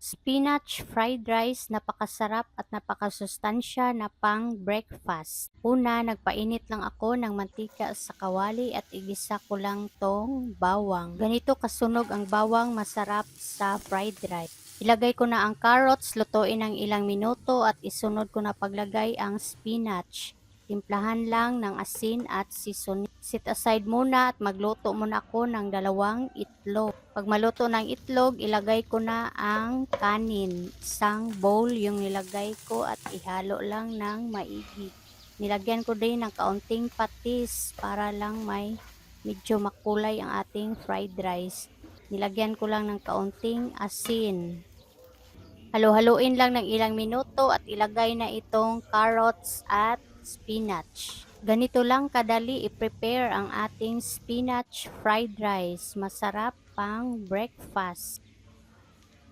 Spinach fried rice, napakasarap at napakasustansya na pang breakfast. Una, nagpainit lang ako ng mantika sa kawali at igisa ko lang tong bawang. Ganito kasunog ang bawang, masarap sa fried rice. Ilagay ko na ang carrots, lutuin ng ilang minuto at isunod ko na paglagay ang spinach. Timplahan lang ng asin at seasoning. Set aside muna at magluto muna ako ng 2 itlog. Pag maluto ng itlog, ilagay ko na ang kanin. Isang bowl yung nilagay ko at ihalo lang ng maigi. Nilagyan ko din ng kaunting patis para lang medyo makulay ang ating fried rice. Nilagyan ko lang ng kaunting asin. Halo-haluin lang ng ilang minuto at ilagay na itong carrots at spinach. Ganito lang kadali i-prepare ang ating spinach fried rice. Masarap pang breakfast.